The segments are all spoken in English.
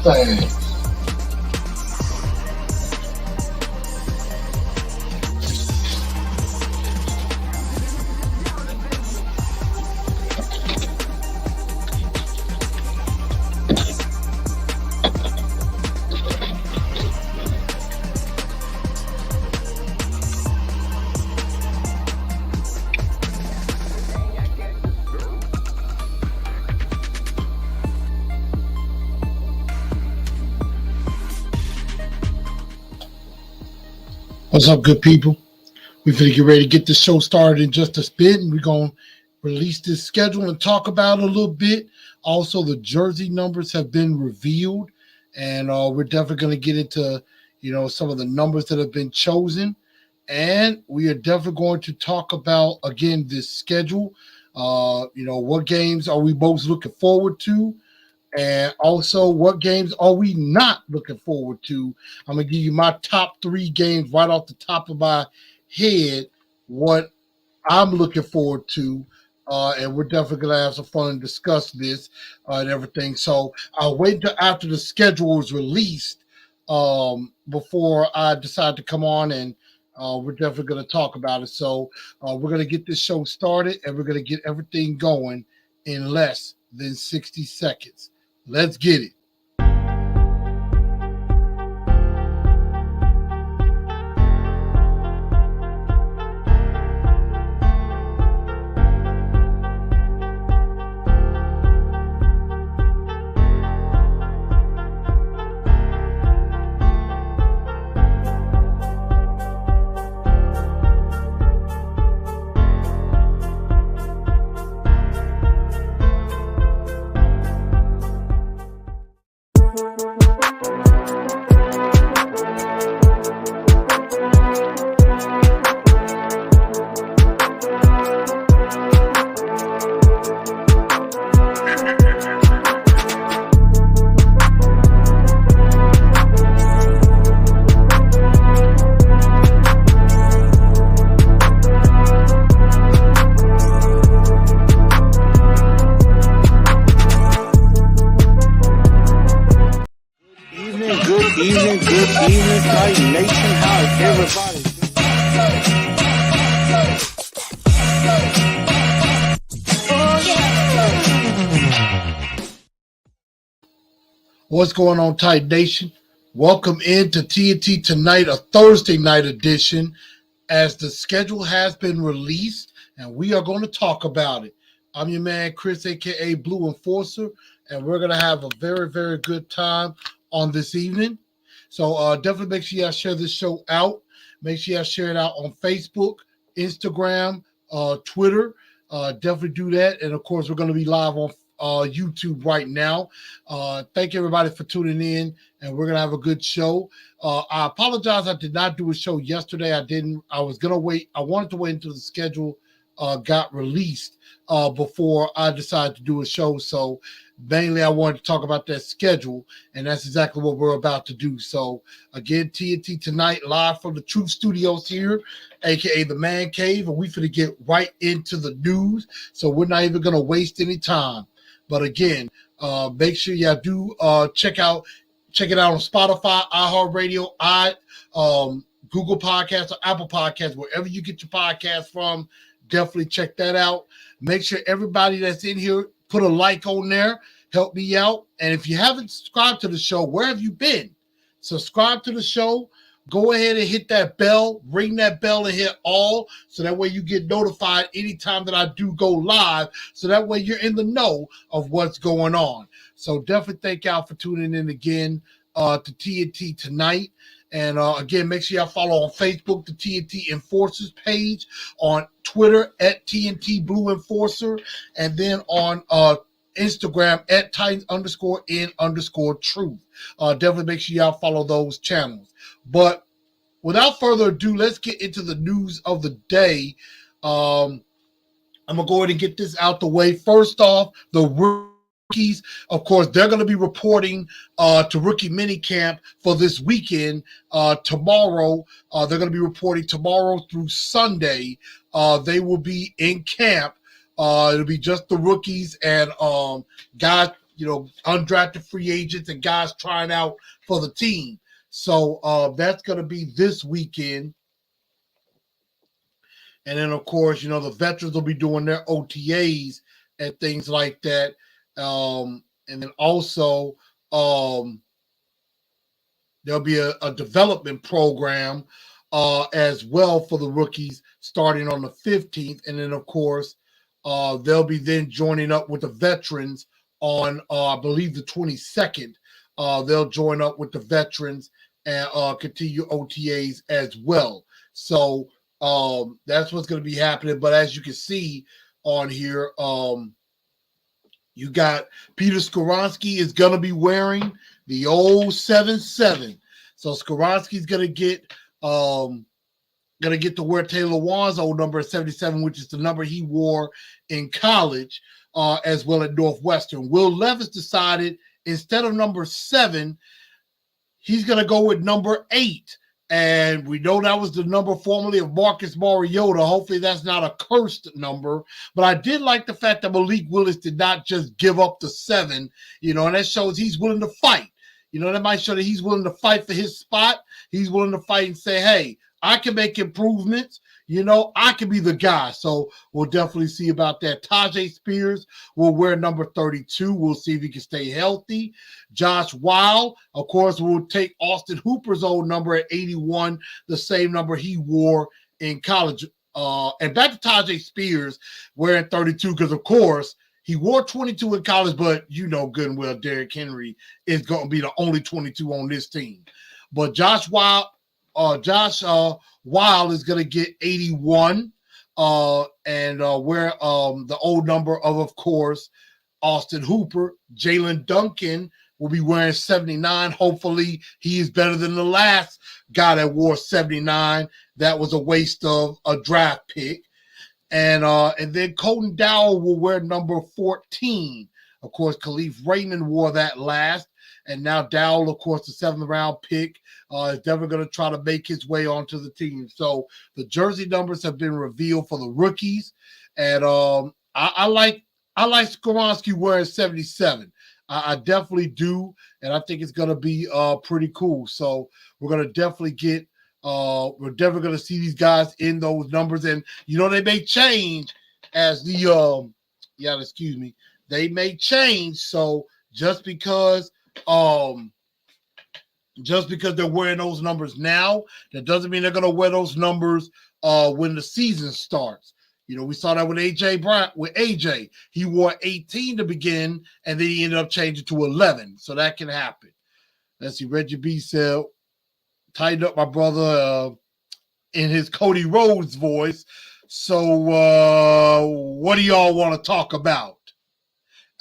thing. What's up, good people? We're going to get ready to get this show started in just a bit, and we're going to release this schedule and talk about it a little bit. Also, the jersey numbers have been revealed, and we're definitely going to get into, some of the numbers that have been chosen. And we are definitely going to talk about, again, this schedule. What games are we both looking forward to? And also, what games are we not looking forward to? I'm going to give you my top 3 games right off the top of my head, what I'm looking forward to. And we're definitely going to have some fun and discuss this and everything. So I'll wait until after the schedule is released before I decide to come on, and we're definitely going to talk about it. So we're going to get this show started, and we're going to get everything going in less than 60 seconds. Let's get it. What's going on, Titan Nation? Welcome into TNT Tonight, a Thursday night edition, as the schedule has been released, and we are going to talk about it. I'm your man, Chris, a.k.a. BluEnforcer, and we're going to have a very, very good time on this evening. So definitely make sure y'all share this show out. Make sure y'all share it out on Facebook, Instagram, Twitter. Definitely do that. And, of course, we're going to be live on YouTube right now. Thank you, everybody, for tuning in, and we're going to have a good show. I apologize. I did not do a show yesterday. I was going to wait. I wanted to wait until the schedule got released before I decided to do a show. So mainly I wanted to talk about that schedule, and that's exactly what we're about to do. So again, TNT Tonight, live from the Truth Studios here, aka the Man Cave, and we finna get right into the news. So we're not even gonna waste any time. But again, make sure y'all do check it out on Spotify, iHeartRadio, Google Podcasts, or Apple Podcasts, wherever you get your podcasts from. Definitely check that out. Make sure everybody that's in here put a like on there. Help me out. And if you haven't subscribed to the show, where have you been? Subscribe to the show. Go ahead and hit that bell. Ring that bell and hit all, so that way you get notified anytime that I do go live. So that way you're in the know of what's going on. So definitely thank y'all for tuning in again to TNT Tonight. And again, make sure y'all follow on Facebook, the TNT Enforcers page, on Twitter at TNT BluEnforcer, and then on Instagram at Titans_N_truth. Definitely make sure y'all follow those channels. But without further ado, let's get into the news of the day. I'm going to go ahead and get this out the way. First off, the rookies, of course, they're going to be reporting to rookie minicamp for this weekend. Tomorrow, they're going to be reporting tomorrow through Sunday. They will be in camp. It'll be just the rookies and guys undrafted free agents and guys trying out for the team. So that's going to be this weekend. And then, of course, the veterans will be doing their OTAs and things like that. And then also there'll be a development program as well for the rookies starting on the 15th. And then, of course, they'll be then joining up with the veterans on, I believe, the 22nd. They'll join up with the veterans and continue OTAs as well. So that's what's going to be happening. But as you can see on here, you got Peter Skoronski is going to be wearing the old 7-7. So Skoronski's going to get to wear Taylor Lewan's old number 77, which is the number he wore in college as well at Northwestern. Will Levis decided instead of number 7, he's going to go with number 8. And we know that was the number formerly of Marcus Mariota. Hopefully that's not a cursed number. But I did like the fact that Malik Willis did not just give up the 7, and that shows he's willing to fight. That might show that he's willing to fight for his spot. He's willing to fight and say, hey, I can make improvements. I can be the guy. So we'll definitely see about that. Tajay Spears will wear number 32. We'll see if he can stay healthy. Josh Wild, of course, will take Austin Hooper's old number at 81, the same number he wore in college. And back to Tajay Spears wearing 32 because, of course, he wore 22 in college, but good and well Derrick Henry is going to be the only 22 on this team. But Josh Wild is going to get 81 and wear the old number of course, Austin Hooper. Jalen Duncan will be wearing 79. Hopefully he is better than the last guy that wore 79. That was a waste of a draft pick. And then Colton Dowell will wear number 14. Of course, Khalif Raymond wore that last. And now Dowell, of course, the 7th round pick, is definitely going to try to make his way onto the team. So the jersey numbers have been revealed for the rookies. And I like Skoronski wearing 77. I definitely do. And I think it's going to be pretty cool. So we're going to definitely get we're definitely going to see these guys in those numbers. And, they may change as the they may change. So just because they're wearing those numbers now, that doesn't mean they're going to wear those numbers when the season starts. We saw that with AJ Bryant. With AJ, he wore 18 to begin, and then he ended up changing to 11. So that can happen. Let's see. Reggie B said, tighten up, my brother, in his Cody Rhodes voice. So what do y'all want to talk about?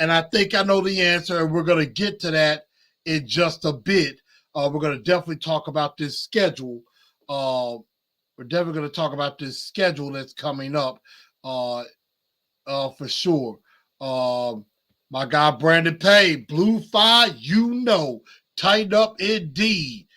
And I think I know the answer, and we're going to get to that in just a bit. We're going to definitely talk about this schedule. We're definitely going to talk about this schedule that's coming up for sure. My guy, Brandon Payne, Blue Fire, tighten up indeed.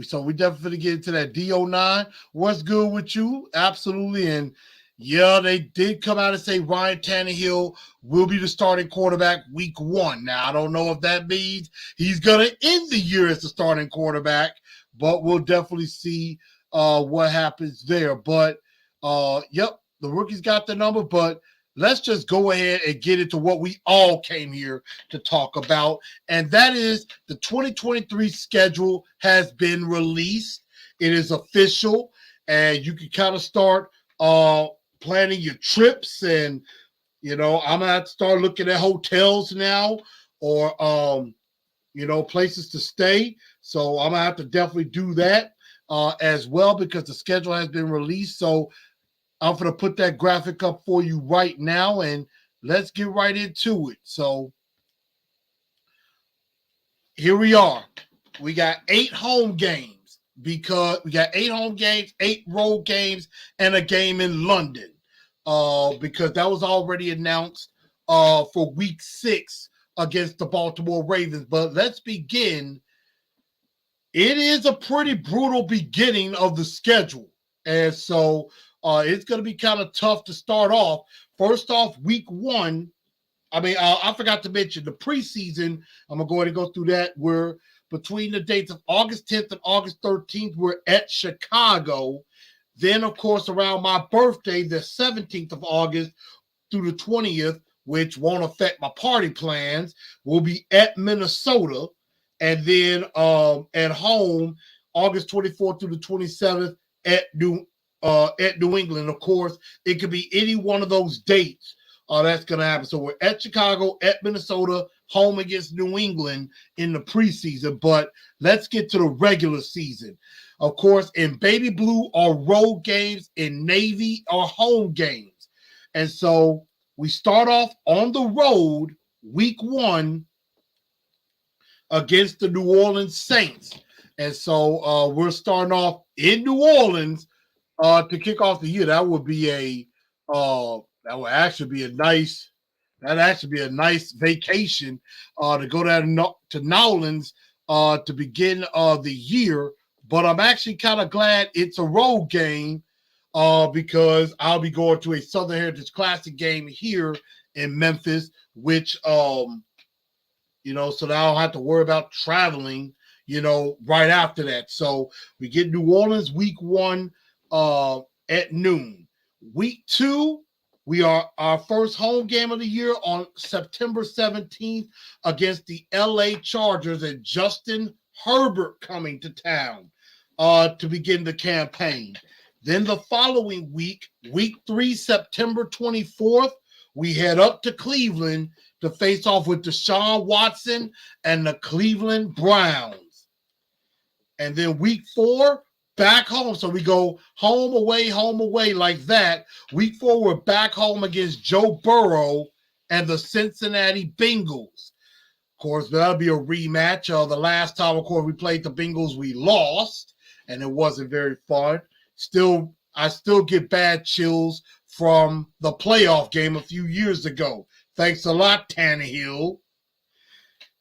So we definitely get into that. D09, what's good with you? Absolutely. And yeah, they did come out and say Ryan Tannehill will be the starting quarterback week 1. Now, I don't know if that means he's going to end the year as the starting quarterback, but we'll definitely see what happens there. But, yep, the rookies got the number, but let's just go ahead and get into what we all came here to talk about, and that is the 2023 schedule has been released. It is official, and you can kind of start planning your trips, and I'm gonna have to start looking at hotels now, or places to stay. So I'm gonna have to definitely do that as well, because the schedule has been released. So I'm gonna put that graphic up for you right now, and let's get right into it. So here we are. We got 8 home games. Because we got 8 home games, 8 road games, and a game in London. Because that was already announced for week 6 against the Baltimore Ravens. But let's begin. It is a pretty brutal beginning of the schedule. And so it's going to be kind of tough to start off First off, week 1. I forgot to mention the preseason. I'm going to go ahead and go through that. We're between the dates of August 10th and August 13th. We're at Chicago. Then, of course, around my birthday, the 17th of August through the 20th, which won't affect my party plans, we'll be at Minnesota. And then at home, August 24th through the 27th at New England. Of course, it could be any one of those dates that's going to happen. So we're at Chicago, at Minnesota, home against New England in the preseason. But let's get to the regular season. Of course, in Baby Blue are road games, in Navy are home games. And so we start off on the road, week 1, against the New Orleans Saints. And so we're starting off in New Orleans to kick off the year. That would actually be a nice vacation to go down to Nowlands to begin the year. But I'm actually kind of glad it's a road game because I'll be going to a Southern Heritage Classic game here in Memphis, which so that I don't have to worry about traveling, right after that. So we get New Orleans week 1 at noon. Week 2, we are our first home game of the year on September 17th against the LA Chargers, and Justin Herbert coming to town to begin the campaign. Then the following week, week 3, September 24th, we head up to Cleveland to face off with Deshaun Watson and the Cleveland Browns. And then week 4, back home. So we go home away like that. Week 4, we're back home against Joe Burrow and the Cincinnati Bengals. Of course, that'll be a rematch. The last time, of course, we played the Bengals, we lost, and it wasn't very fun. I still get bad chills from the playoff game a few years ago. Thanks a lot, Tannehill.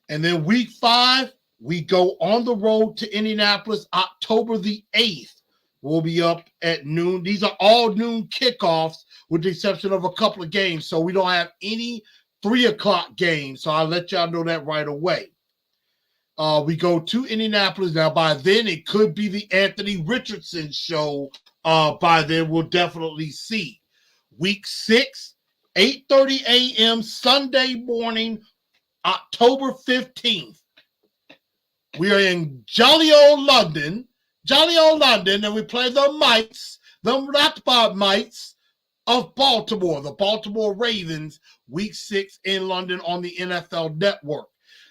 And then week 5, we go on the road to Indianapolis, October the 8th. We'll be up at noon. These are all noon kickoffs with the exception of a couple of games. So we don't have any 3 o'clock games. So I'll let y'all know that right away. We go to Indianapolis. Now, by then, it could be the Anthony Richardson show. By then, we'll definitely see. Week 6, 8:30 a.m. Sunday morning, October 15th. We are in jolly old London, and we play the Ratbod Mites of Baltimore, the Baltimore Ravens, week 6 in London on the NFL Network.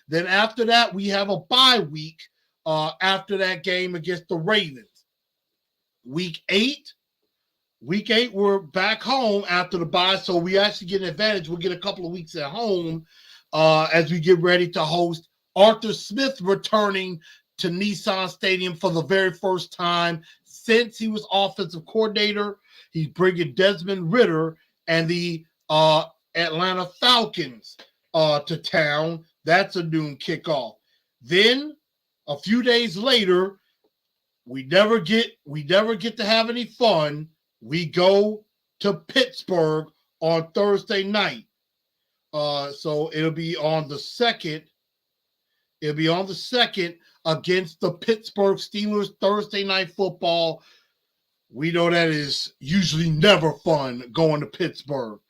Then after that, we have a bye week after that game against the Ravens. Week 8, we're back home after the bye, so we actually get an advantage. We'll get a couple of weeks at home as we get ready to host Arthur Smith returning to Nissan Stadium for the very first time since he was offensive coordinator. He's bringing Desmond Ridder and the Atlanta Falcons to town. That's a noon kickoff. Then a few days later, we never get to have any fun. We go to Pittsburgh on Thursday night. So it'll be on the 2nd. It'll be on the 2nd against the Pittsburgh Steelers. Thursday night football. We know that is usually never fun going to Pittsburgh.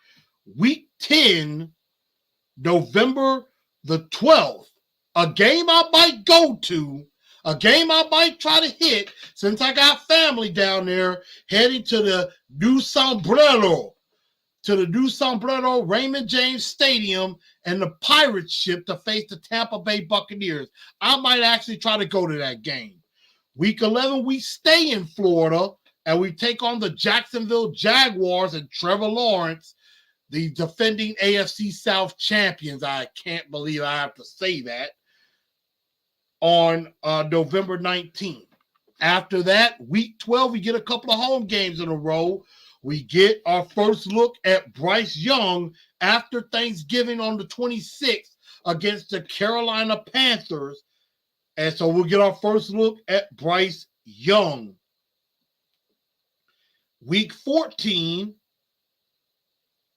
Week 10, November the 12th, a game I might go to, a game I might try to hit since I got family down there, heading to the New Sombrero, Raymond James Stadium, and the Pirate ship to face the Tampa Bay Buccaneers. I might actually try to go to that game. Week 11, we stay in Florida, and we take on the Jacksonville Jaguars and Trevor Lawrence, the defending AFC South champions. I can't believe I have to say that. On November 19th. After that, week 12, we get a couple of home games in a row. We get our first look at Bryce Young after Thanksgiving on the 26th against the Carolina Panthers. And so we'll get our first look at Bryce Young. Week 14,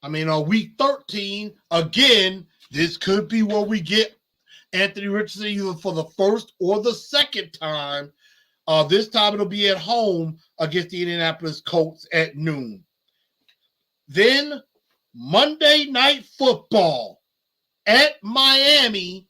On week 13, again, this could be where we get Anthony Richardson either for the first or the second time. This time it'll be at home against the Indianapolis Colts at noon. Then Monday Night Football at Miami,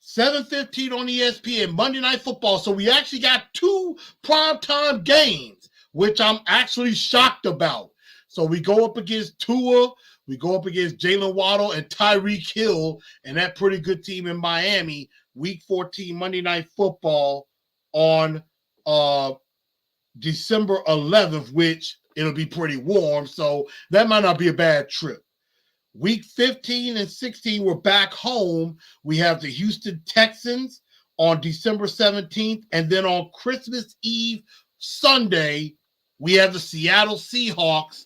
7:15 on ESPN, Monday Night Football. So we actually got two primetime games, which I'm actually shocked about. So we go up against Tua, we go up against Jalen Waddle and Tyreek Hill, and that pretty good team in Miami, Week 14 Monday Night Football on December 11th, which it'll be pretty warm, so that might not be a bad trip. Week 15 and 16, we're back home. We have the Houston Texans on December 17th, and then on Christmas Eve, Sunday, we have the Seattle Seahawks.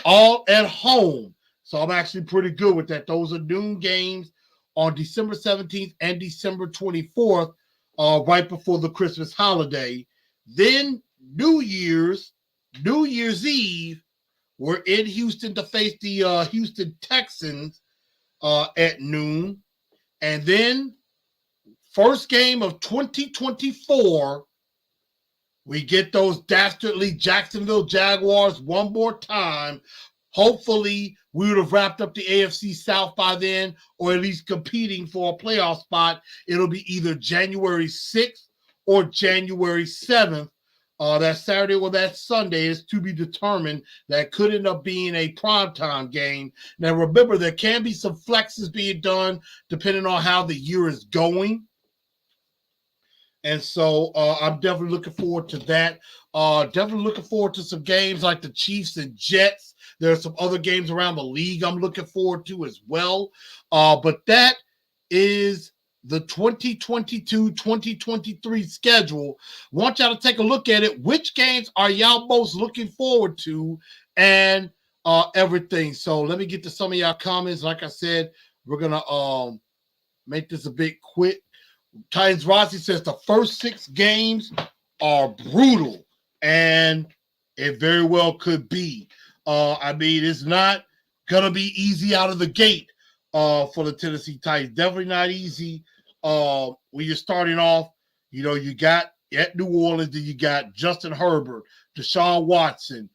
All at home. So I'm actually pretty good with that. Those are noon games on December 17th and December 24th, right before the Christmas holiday. Then New Year's Eve, we're in Houston to face the Houston Texans at noon. And then first game of 2024, we get those dastardly Jacksonville Jaguars one more time. Hopefully, we would have wrapped up the AFC South by then, or at least competing for a playoff spot. It'll be either January 6th or January 7th. That Saturday or that Sunday is to be determined. That could end up being a primetime game. Now, remember, there can be some flexes being done depending on how the year is going. And so I'm definitely looking forward to that. Definitely looking forward to some games like the Chiefs and Jets. There are some other games around the league I'm looking forward to as well. But that is the 2022-2023 schedule. Want y'all to take a look at it. Which games are y'all most looking forward to and everything? So let me get to some of y'all comments. Like I said, we're going to make this a bit quick. Titans Rossi says the first 6 games are brutal, and it very well could be. It's not going to be easy out of the gate for the Tennessee Titans. Definitely not easy when you're starting off. You got at New Orleans, then you got Justin Herbert, Deshaun Watson,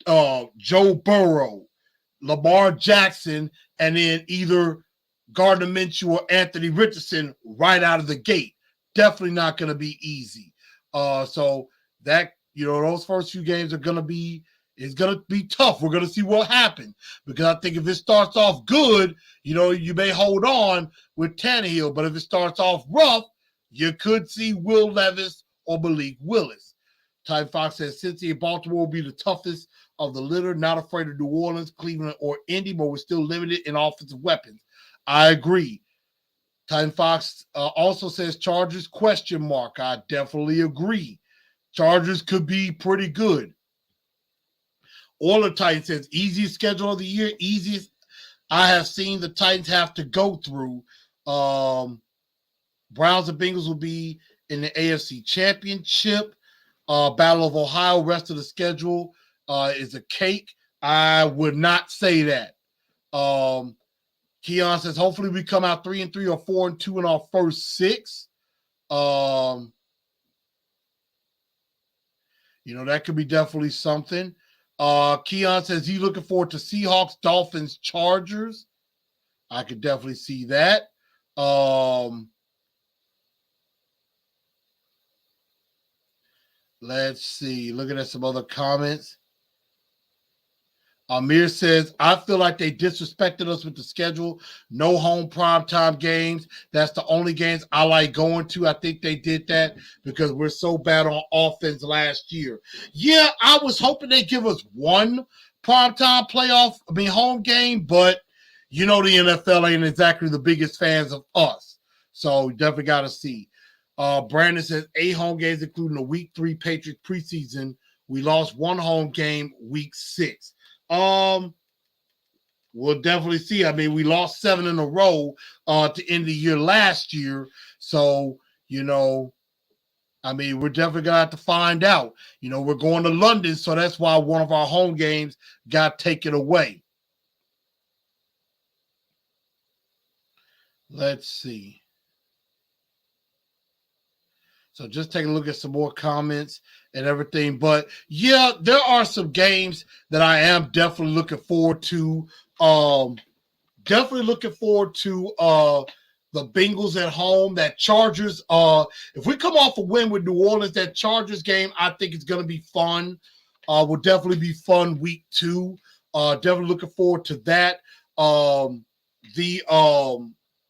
Joe Burrow, Lamar Jackson, and then either Gardner Minshew or Anthony Richardson right out of the gate. Definitely not going to be easy. So that, those first few games are going to be tough. We're going to see what happens, because I think if it starts off good, you may hold on with Tannehill, but if it starts off rough, you could see Will Levis or Malik Willis. Ty Fox says Cincy and Baltimore will be the toughest of the litter, not afraid of New Orleans, Cleveland, or Indy, but we're still limited in offensive weapons. I agree. Titan Fox also says Chargers ? I definitely agree. Chargers could be pretty good. Oiler Titan says easiest schedule of the year, easiest I have seen the Titans have to go through. Browns and Bengals will be in the AFC Championship. Battle of Ohio, rest of the schedule is a cake. I would not say that. Keon says, hopefully we come out 3-3 or 4-2 in our first 6. That could be definitely something. Keon says he's looking forward to Seahawks, Dolphins, Chargers. I could definitely see that. Let's see. Looking at some other comments. Amir says, I feel like they disrespected us with the schedule. No home primetime games. That's the only games I like going to. I think they did that because we're so bad on offense last year. Yeah, I was hoping they'd give us one primetime home game, but the NFL ain't exactly the biggest fans of us. So definitely got to see. Brandon says 8 home games, including the Week 3 Patriots preseason. We lost 1 home game, Week 6. We'll definitely see. We lost 7 in a row to end the year last year. So, I mean, we're definitely going to have to find out. We're going to London, so that's why one of our home games got taken away. Let's see. So just take a look at some more comments and everything. But yeah, there are some games that I am definitely looking forward to. Definitely looking forward to the Bengals at home. That Chargers. If we come off a win with New Orleans, that Chargers game, I think it's going to be fun. Will definitely be fun week 2. Definitely looking forward to that.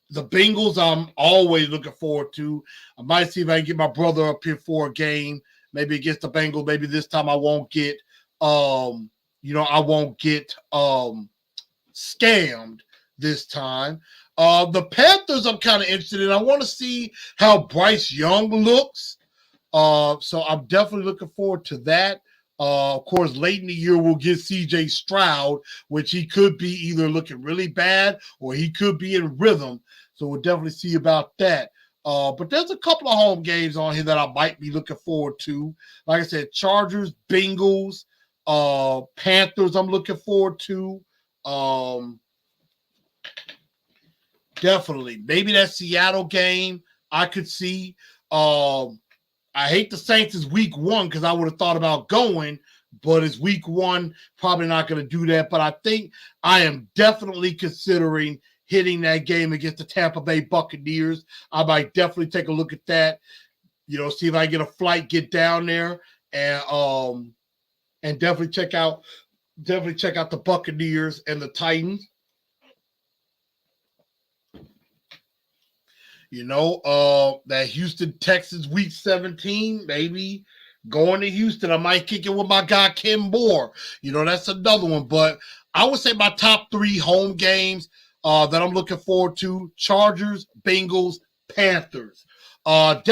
The Bengals, I'm always looking forward to. I might see if I can get my brother up here for a game, maybe against the Bengals. Maybe this time I won't get, scammed this time. The Panthers, I'm kind of interested in. I want to see how Bryce Young looks. So I'm definitely looking forward to that. Of course, late in the year, we'll get CJ Stroud, which he could be either looking really bad or he could be in rhythm. So we'll definitely see about that. But there's a couple of home games on here that I might be looking forward to. Like I said, Chargers, Bengals, Panthers, I'm looking forward to. Definitely. Maybe that Seattle game I could see. I hate the Saints is week 1 because I would have thought about going, but it's week 1. Probably not going to do that. But I think I am definitely considering hitting that game against the Tampa Bay Buccaneers. I might definitely take a look at that. See if I get a flight, get down there, and definitely check out the Buccaneers and the Titans. That Houston, Texas week 17, maybe going to Houston. I might kick it with my guy, Kim Moore. That's another one. But I would say my top 3 home games that I'm looking forward to: Chargers, Bengals, Panthers. Will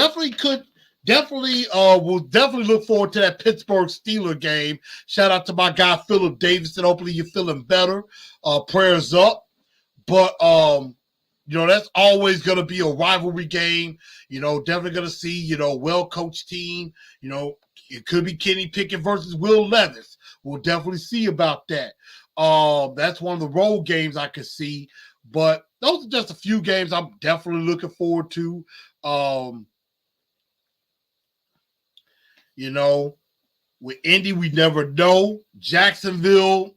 definitely look forward to that Pittsburgh Steelers game. Shout out to my guy, Philip Davidson. Hopefully you're feeling better. Prayers up. But, that's always going to be a rivalry game. Definitely going to see, well-coached team. It could be Kenny Pickett versus Will Levis. We'll definitely see about that. That's one of the road games I could see. But those are just a few games I'm definitely looking forward to. With Indy, we never know. Jacksonville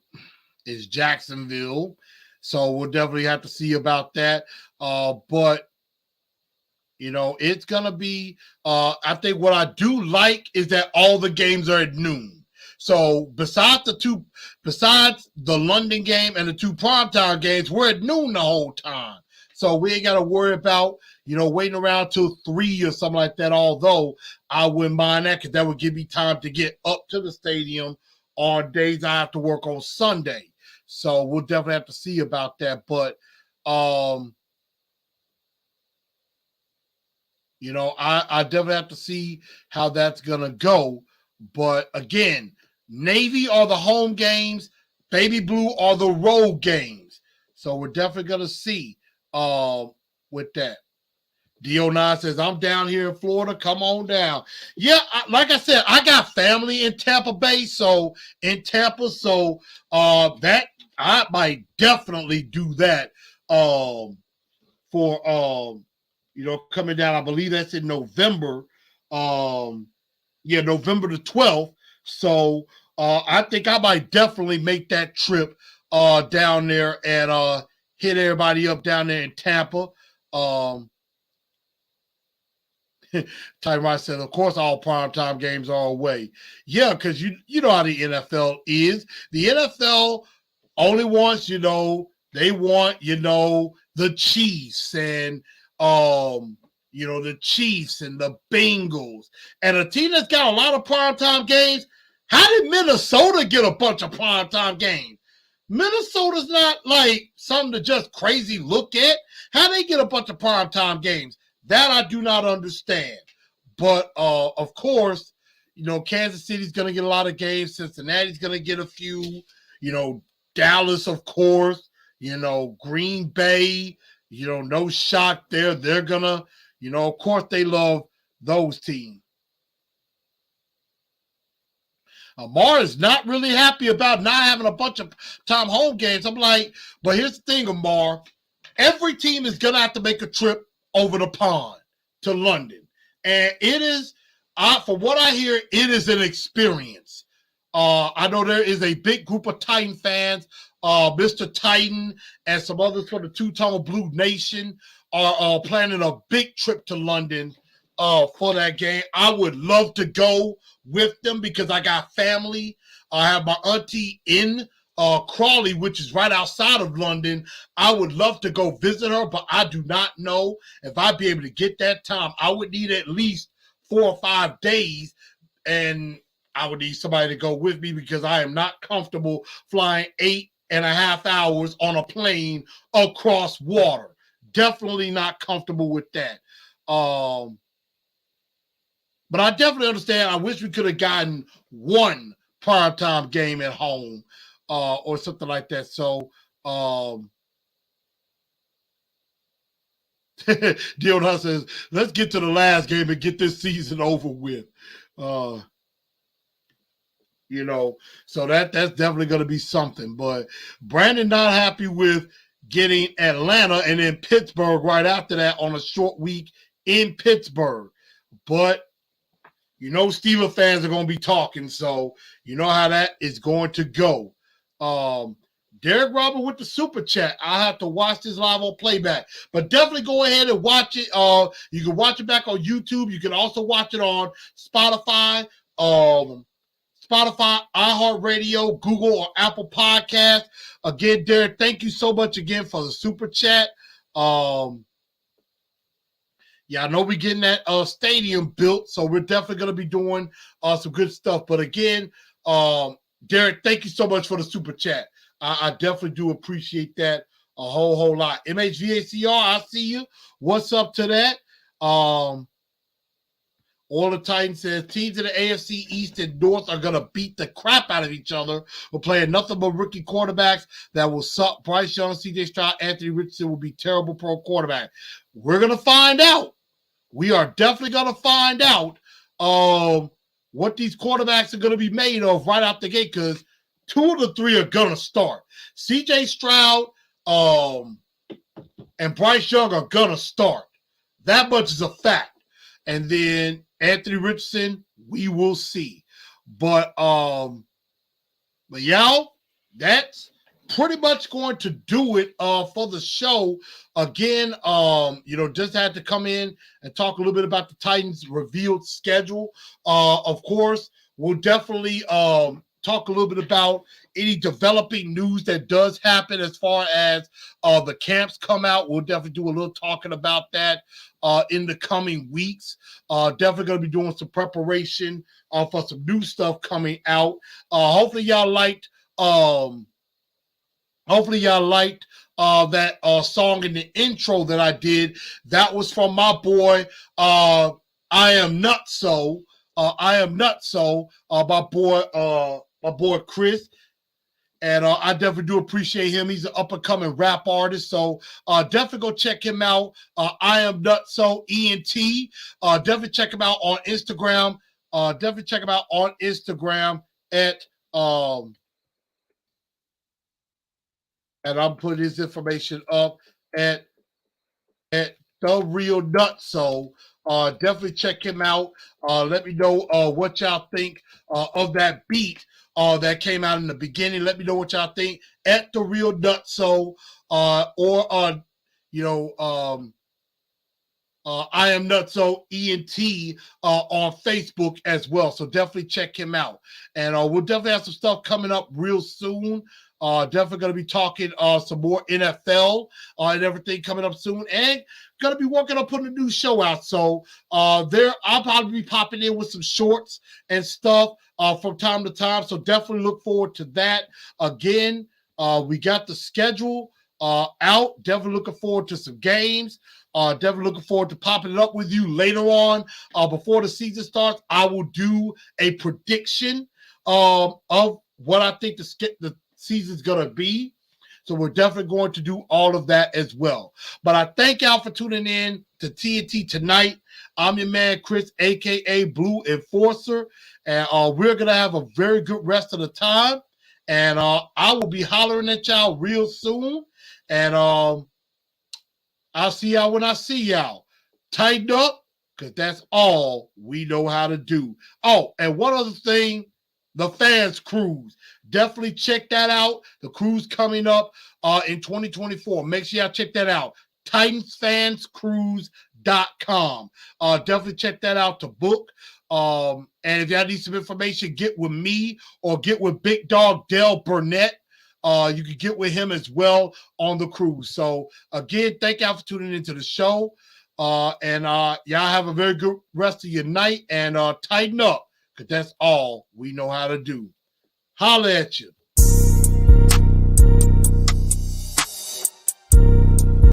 is Jacksonville. So we'll definitely have to see about that. But, it's going to be, I think what I do like is that all the games are at noon. So besides the London game and the 2 primetime games, we're at noon the whole time. So we ain't got to worry about, waiting around till 3 or something like that. Although I wouldn't mind that because that would give me time to get up to the stadium on days I have to work on Sunday. So we'll definitely have to see about that. But, I definitely have to see how that's going to go. But again, Navy are the home games. Baby Blue are the road games. So we're definitely going to see with that. D09 says, I'm down here in Florida. Come on down. Yeah, like I said, I got family in Tampa Bay. So that I might definitely do that for coming down. I believe that's in November. November the 12th. So I think I might definitely make that trip down there and hit everybody up down there in Tampa. Tyrod said, of course, all primetime games are away. Yeah, because you know how the NFL is. The NFL only wants, they want, the Chiefs and, the Chiefs and the Bengals. And a team that's got a lot of primetime games, how did Minnesota get a bunch of primetime games? Minnesota's not like something to just crazy look at. How they get a bunch of primetime games? That I do not understand. But, of course, Kansas City's going to get a lot of games. Cincinnati's going to get a few. Dallas, of course. Green Bay. No shock there. They're going to, of course, they love those teams. Amar is not really happy about not having a bunch of time home games. I'm like, but here's the thing, Amar. Every team is going to have to make a trip over the pond to London. And it is, from what I hear, it is an experience. I know there is a big group of Titan fans. Mr. Titan and some others from the Two-Tone Blue Nation are planning a big trip to London for that game. I would love to go with them because I got family. I have my auntie in Crawley, which is right outside of London. I would love to go visit her, but I do not know if I'd be able to get that time. I would need at least 4 or 5 days, and I would need somebody to go with me because I am not comfortable flying 8.5 hours on a plane across water. Definitely not comfortable with that. But I definitely understand. I wish we could have gotten one primetime game at home or something like that. So, Dion says, let's get to the last game and get this season over with. So that's definitely going to be something. But Brandon not happy with getting Atlanta and then Pittsburgh right after that on a short week in Pittsburgh. But Steelers fans are going to be talking, so you know how that is going to go. Derek Robert with the super chat. I have to watch this live on playback, but definitely go ahead and watch it. You can watch it back on YouTube. You can also watch it on Spotify, iHeartRadio, Google, or Apple Podcasts. Again, Derek, thank you so much again for the super chat. Yeah, I know we're getting that stadium built, so we're definitely going to be doing some good stuff. But again, Derek, thank you so much for the super chat. I definitely do appreciate that a whole lot. MHVACR, I see you. What's up to that? All the Titans says teams in the AFC East and North are going to beat the crap out of each other. We're playing nothing but rookie quarterbacks that will suck. Bryce Young, CJ Stroud, Anthony Richardson will be terrible pro quarterback. We're going to find out. We are definitely going to find out what these quarterbacks are going to be made of right out the gate because 2 of the 3 are going to start. CJ Stroud and Bryce Young are going to start. That much is a fact. And then Anthony Richardson, we will see. But y'all, that's pretty much going to do it for the show. Again, just had to come in and talk a little bit about the Titans' revealed schedule. Of course, we'll definitely talk a little bit about any developing news that does happen as far as the camps come out. We'll definitely do a little talking about that in the coming weeks. Definitely going to be doing some preparation for some new stuff coming out. Hopefully y'all liked that song in the intro that I did. That was from my boy, I Am Nutso. My boy Chris. And I definitely do appreciate him. He's an up-and-coming rap artist. So definitely go check him out. I Am Nutso, ENT. Definitely check him out on Instagram. At and I'm putting his information up at The Real Nutso. Definitely check him out. Let me know what y'all think of that beat that came out in the beginning. Let me know what y'all think at The Real Nutso or on, I Am Nutso ENT on Facebook as well. So definitely check him out. And we'll definitely have some stuff coming up real soon. Definitely going to be talking some more NFL and everything coming up soon. And going to be working on putting a new show out. So I'll probably be popping in with some shorts and stuff from time to time. So definitely look forward to that. Again, we got the schedule out. Definitely looking forward to some games. Definitely looking forward to popping it up with you later on. Before the season starts, I will do a prediction of what I think the season's going to be. So we're definitely going to do all of that as well. But I thank y'all for tuning in to TNT tonight. I'm your man, Chris, a.k.a. BluEnforcer. And we're going to have a very good rest of the time. And I will be hollering at y'all real soon. And I'll see y'all when I see y'all. Tighten up, because that's all we know how to do. Oh, and one other thing, the fans cruise. Definitely check that out. The cruise coming up in 2024. Make sure y'all check that out. TitansFansCruise.com. Definitely check that out to book. And if y'all need some information, get with me or get with Big Dog Dale Burnett. You can get with him as well on the cruise. So again, thank y'all for tuning into the show. And y'all have a very good rest of your night, and tighten up, because that's all we know how to do. Holla at you.